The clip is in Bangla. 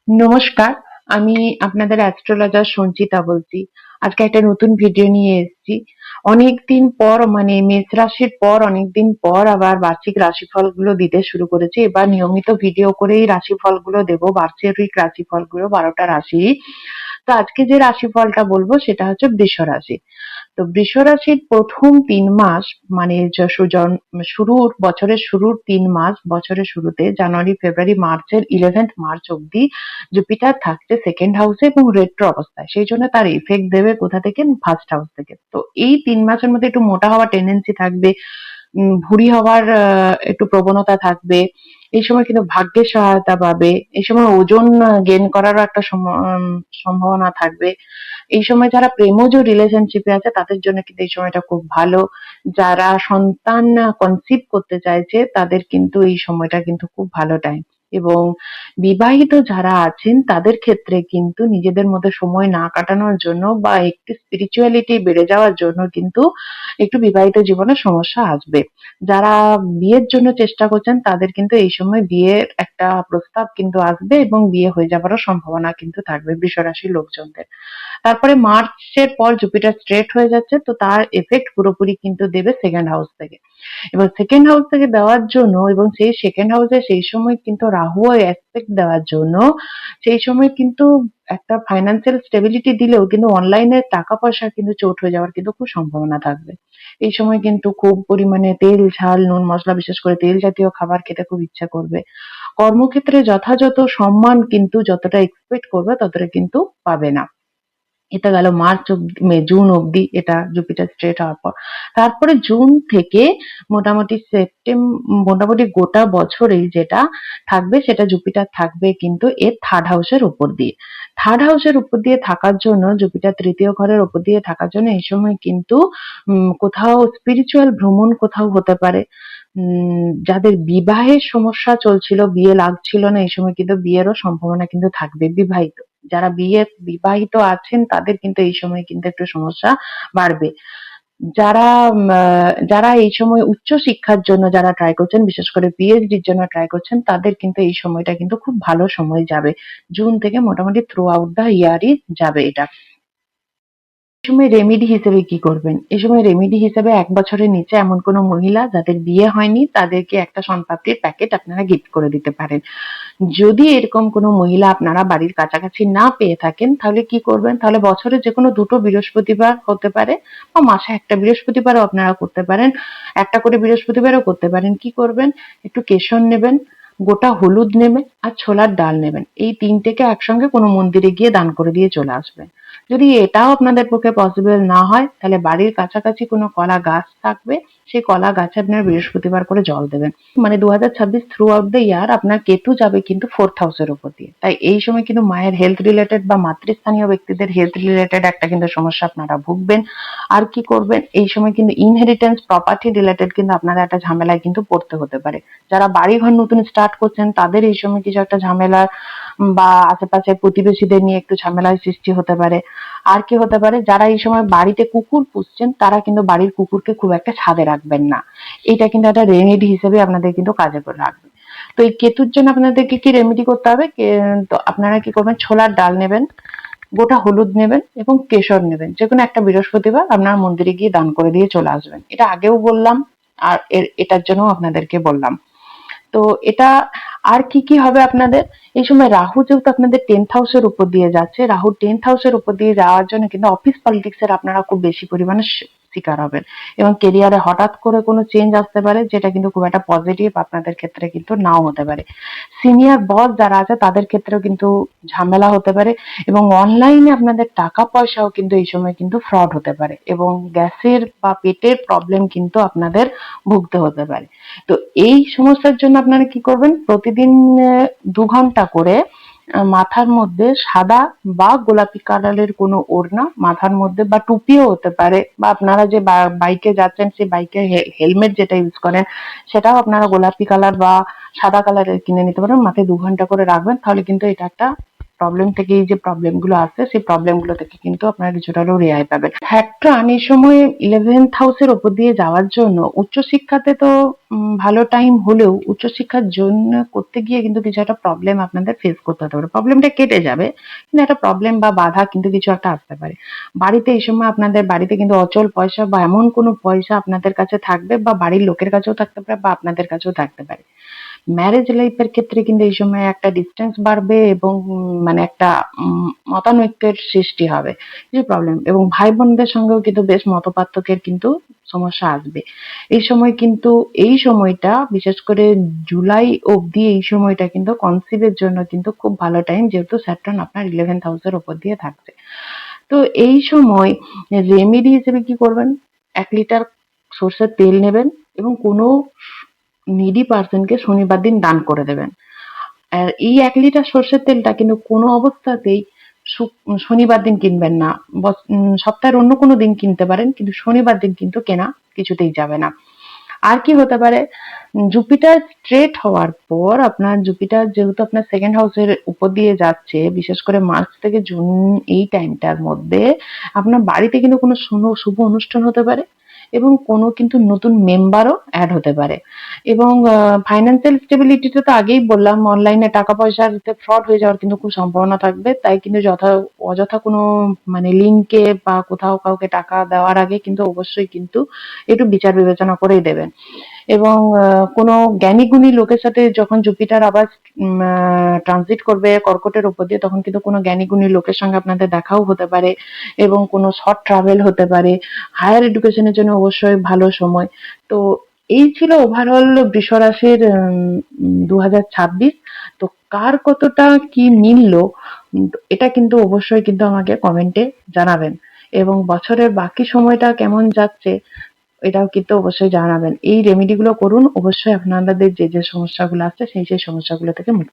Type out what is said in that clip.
নমস্কার, আমি আপনাদের অ্যাস্ট্রোলজার সঞ্চিতা বলছি। আজকে একটা নতুন ভিডিও নিয়ে এসেছি। অনেকদিন পর মানে মেষ রাশির পর অনেকদিন পর আবার বার্ষিক রাশিফলগুলো দিতে শুরু করেছি। এবার নিয়মিত ভিডিও করেই রাশিফলগুলো দেবো, বার্ষিক রাশিফলগুলো 12টা রাশি। তো আজকে যে রাশিফলটা বলবো সেটা হচ্ছে বৃষ রাশি। তো বৃষ রাশির প্রথম 3 মাস মানে বছরের শুরুর 3 মাস, বছরের শুরুতে জানুয়ারি ফেব্রুয়ারি মার্চের 11th মার্চ অব্দি জুপিটার থাকছে সেকেন্ড হাউসে এবং রেট্রো অবস্থায়। সেই জন্য তার ইফেক্ট দেবে কোথা থেকে? ফার্স্ট হাউস থেকে। তো এই 3 মাসের মধ্যে একটু মোটা হওয়ার টেন্ডেন্সি থাকবে, ভুঁড়ি হওয়ার একটু প্রবণতা থাকবে। এই সময় কিন্তু ভাগ্যের সহায়তা পাবে। এই সময় ওজন গেইন করারও একটা সম্ভাবনা থাকবে। এই সময় যারা প্রেমজ রিলেশনশিপে আছে তাদের জন্য কিন্তু এই সময়টা খুব ভালো। যারা সন্তান কনসিভ করতে চাইছে তাদের কিন্তু এই সময়টা কিন্তু খুব ভালো টাইম। এবং বিবাহিত যারা আছেন তাদের ক্ষেত্রে কিন্তু নিজেদের মধ্যে সময় না কাটানোর জন্য বা একটু স্পিরিচুয়ালিটি বেড়ে যাওয়ার জন্য কিন্তু একটু বিবাহিত জীবনে সমস্যা আসবে। যারা বিয়ের জন্য চেষ্টা করছেন তাদের কিন্তু এই সময় বিয়ের একটা প্রস্তাব কিন্তু আসবে এবং বিয়ে হয়ে যাবারও সম্ভাবনা কিন্তু থাকবে বৃষ রাশির লোকজনদের। তারপরে মার্চের পর জুপিটার স্ট্রেট হয়ে যাচ্ছে, তো তার এফেক্ট পুরোপুরি কিন্তু দেবে সেকেন্ড হাউস থেকে। এবার সেকেন্ড হাউস থেকে দেওয়ার জন্য এবং সেই সেকেন্ড হাউসে সেই সময় কিন্তু রাহুও অ্যাসপেক্ট দেওয়ার জন্য সেই সময় কিন্তু একটা ফাইন্যান্সিয়াল স্টেবিলিটি দিলেও কিন্তু অনলাইনে টাকা পয়সা কিন্তু চোট হয়ে যাওয়ার কিন্তু খুব সম্ভাবনা থাকবে। এই সময় কিন্তু খুব পরিমাণে তেল ঝাল নুন মশলা বিশেষ করে তেল জাতীয় খাবার খেতে খুব ইচ্ছা করবে। কর্মক্ষেত্রে যথাযথ সম্মান কিন্তু যতটা এক্সপেক্ট করবে ততটা কিন্তু পাবে না। এটা গেল মার্চ অব্দি, জুন অব্দি এটা জুপিটার স্ট্রেট হওয়ার পর। তারপরে জুন থেকে মোটামুটি গোটা বছরেই যেটা থাকবে সেটা জুপিটার থাকবে কিন্তু এর থার্ড হাউসের উপর দিয়ে। থার্ড হাউসের উপর দিয়ে থাকার জন্য জুপিটার তৃতীয় ঘরের উপর দিয়ে থাকার জন্য এই সময় কিন্তু কোথাও স্পিরিচুয়াল ভ্রমণ কোথাও হতে পারে। যাদের বিবাহের সমস্যা চলছিল, বিয়ে লাগছিল না, এই সময় কিন্তু বিয়েরও সম্ভাবনা কিন্তু থাকবে। যারা বিবাহিত আছেন তাদের কিন্তু এই সময় কিন্তু একটু সমস্যা বাড়বে। যারা এই সময় উচ্চ শিক্ষার জন্য যারা ট্রাই করছেন, বিশেষ করে পিএইচডির জন্য ট্রাই করছেন, তাদের কিন্তু এই সময়টা কিন্তু খুব ভালো সময় যাবে। জুন থেকে মোটামুটি থ্রু আউট দ্য ইয়ারই যাবে এটা। এই সময় রেমেডি হিসেবে কি করবেন? এই সময় রেমেডি হিসেবে 1 বছরের নিচে এমন কোনো মহিলা যাদের বিয়ে হয়নি তাদেরকে একটা শণপাপড়ির প্যাকেট আপনারা গিফট করে দিতে পারেন। যদি এরকম কোনো মহিলা আপনারা বাড়ির কাছাকাছি না পেয়ে থাকেন তাহলে কি করবেন? তাহলে বছরে যেকোনো 2টো বৃহস্পতিবার হতে পারে বা মাসে একটা বৃহস্পতিবারও আপনারা করতে পারেন। একটা করে বৃহস্পতিবারও করতে পারেন। কি করবেন? একটু কেশর নেবেন, গোটা হলুদ নেবেন আর ছোলার ডাল নেবেন। এই 3টেকে একসঙ্গে কোনো মন্দিরে গিয়ে দান করে দিয়ে চলে আসবেন। যদি এটাও আপনাদের পক্ষে পসিবল না হয় তাহলে বাড়ির কাছাকাছি কোনো কলা গাছ থাকবে, সেই কলা গাছে আপনারা বৃহস্পতিবার করে জল দেবেন। মানে 2026 থ্রু আউট দ্য ইয়ার আপনার কেতু যাবে কিন্তু ফোর্থ হাউসের উপর দিয়ে। তাই এই সময় কিন্তু মায়ের হেলথ রিলেটেড বা মাতৃস্থানীয় ব্যক্তিদের হেলথ রিলেটেড একটা কিন্তু সমস্যা আপনারা ভুগবেন। আর কি করবেন? এই সময় কিন্তু ইনহেরিটেন্স প্রপার্টি রিলেটেড কিন্তু আপনারা একটা ঝামেলায় কিন্তু পড়তে হতে পারে। যারা বাড়িঘর নতুন স্টার্ট করছেন তাদের এই সময় কিছু একটা ঝামেলা বা আশেপাশে প্রতিবেশীদের নিয়ে একটু ঝামেলার সৃষ্টি হতে পারে। আর কি হতে পারে? যারা এই সময় বাড়িতে কুকুর পুষছেন তারা কিন্তু বাড়ির কুকুরকে খুব একটা ছাদে রাখবেন না। এটা কিন্তু একটা রেমেডি হিসেবে আপনাদের কিন্তু কাজে করে রাখবে। তো এই কেতুর জন্য আপনাদেরকে কি রেমেডি করতে হবে? তো আপনারা কি করবেন? ছোলার ডাল নেবেন, গোটা হলুদ নেবেন এবং কেশর নেবেন। যেকোনো একটা বৃহস্পতিবার আপনার মন্দিরে গিয়ে দান করে দিয়ে চলে আসবেন। এটা আগেও বললাম আর এটার জন্য আপনাদেরকে বললাম। তো এটা আর কি কি হবে আপনাদের? এই সময় রাহু যেহেতু আপনাদের 10th হাউসের উপর দিয়ে যাচ্ছে, রাহু 10th হাউসের উপর দিয়ে যাওয়ার জন্য কিন্তু অফিস পলিটিক্স এর আপনারা খুব বেশি পরিমাণে শিকার হবেন এবং কেরিয়ারে হঠাৎ করে কোনো চেঞ্জ আসতে পারে যেটা কিন্তু খুব একটা পজিটিভ আপনাদের ক্ষেত্রে কিন্তু নাও হতে পারে। সিনিয়র বস যারা আছে তাদের ক্ষেত্রেও কিন্তু ঝামেলা হতে পারে এবং অনলাইনে আপনাদের টাকা পয়সাও কিন্তু এই সময় কিন্তু ফ্রড হতে পারে এবং গ্যাসের বা পেটের প্রবলেম কিন্তু আপনাদের ভুগতে হতে পারে। তো এই সমস্যার জন্য আপনারা কি করবেন? প্রতিদিন 2 ঘন্টা করে মাথার মধ্যে সাদা বা গোলাপি কালারের কোনো ওড়না মাথার মধ্যে বা টুপিও হতে পারে বা আপনারা যে বাইকে যাচ্ছেন সেই বাইকের হেলমেট যেটা ইউজ করেন সেটাও আপনারা গোলাপি কালার বা সাদা কালারের কিনে নিতে পারেন। মাথায় 2 ঘন্টা করে রাখবেন, তাহলে কিন্তু এটা একটা প্রবলেম থেকে, এই যে প্রবলেম গুলো আসছে সেই প্রবলেম গুলো থেকে কিন্তু আপনারা কিছুটা হলেও রেহাই পাবেন। স্যাটার্ন এই সময় 11th হাউসের উপর দিয়ে যাওয়ার জন্য উচ্চশিক্ষাতে তো ভালো টাইম হলেও উচ্চশিক্ষার জন্য করতে গিয়ে কিন্তু কিছু একটা প্রবলেম আপনাদের ফেস করতে হতে পারে। প্রবলেমটা কেটে যাবে, কিন্তু একটা প্রবলেম বা বাধা কিন্তু কিছু একটা আসতে পারে। বাড়িতে এই সময় আপনাদের বাড়িতে কিন্তু অচল পয়সা বা এমন কোনো পয়সা আপনাদের কাছে থাকবে, বা বাড়ির লোকের কাছেও থাকতে পারে, বা আপনাদের কাছেও থাকতে পারে। ম্যারেজ লাইফের ক্ষেত্রে কিন্তু এই সময় একটা ডিস্টেন্স বাড়বে, এবং মানে একটা মতানৈক্যের সৃষ্টি হবে, যে প্রবলেম, এবং ভাই বোনদের সঙ্গেও কিন্তু বেশ মতপার্থক্যের কিন্তু সমস্যা আসবে। এই সময় কিন্তু, এই সময়টা বিশেষ করে জুলাই অবধি, এই সময়টা কিন্তু কনসিভের জন্য কিন্তু খুব ভালো টাইম, যেহেতু স্যাটার্ন আপনার 11th হাউসের উপর দিয়ে থাকছে। তো এই সময় রেমেডি হিসেবে কি করবেন, 1 লিটার সর্ষের তেল নেবেন এবং কোনো নিডি পার্সনকে শনিবার দিন দান করে দেবেন। আর এই 1 লিটার সর্ষের তেলটা কিন্তু কোনো অবস্থাতেই শনিবার দিন কিনবেন না। সপ্তাহের অন্য কোনো দিন কিনতে পারেন, কিন্তু শনিবার দিন কিন্তু কেনা কিছুতেই যাবে না। আর কি হতে পারে, জুপিটার স্ট্রেট হওয়ার পর, আপনার জুপিটার যেহেতু আপনার 2nd হাউসের উপর দিয়ে যাচ্ছে, বিশেষ করে মার্চ থেকে জুন এই টাইমটার মধ্যে আপনার বাড়িতে কিন্তু কোনো শুভ অনুষ্ঠান হতে পারে, এবং কোনো কিন্তু নতুন মেম্বারও অ্যাড হতে পারে। এবং ফাইন্যান্সিয়াল স্টেবিলিটিটা তো আগেই বললাম, অনলাইনে টাকা পয়সার ফ্রড হয়ে যাওয়ার কিন্তু খুব সম্ভাবনা থাকবে। তাই কিন্তু অযথা কোনো মানে লিঙ্কে বা কোথাও কাউকে টাকা দেওয়ার আগে কিন্তু অবশ্যই কিন্তু একটু বিচার বিবেচনা করেই দেবেন। এবং কোনো জ্ঞানী-গুণী লোকের সাথে যখন জুপিটার আবার ট্রানজিট করবে কর্কটের উপর দিয়ে, তখন কিন্তু কোনো জ্ঞানী-গুণী লোকের সঙ্গে আপনাদের দেখাও হতে পারে, এবং কোনো শর্ট ট্রাভেল হতে পারে। হায়ার এডুকেশনের জন্য অবশ্যই ভালো সময়। তো এই ছিল ওভারঅল বৃষ রাশির 2026। তো কার কতটা কি মিলল, এটা কিন্তু অবশ্যই কিন্তু আমাকে কমেন্টে জানাবেন, এবং বছরের বাকি সময়টা কেমন যাচ্ছে এটাও কিন্তু অবশ্যই জানাবেন। এই রেমেডি গুলো করুন, অবশ্যই আপনাদের যে সমস্যাগুলো আছে সেই সমস্যাগুলো থেকে মুক্তি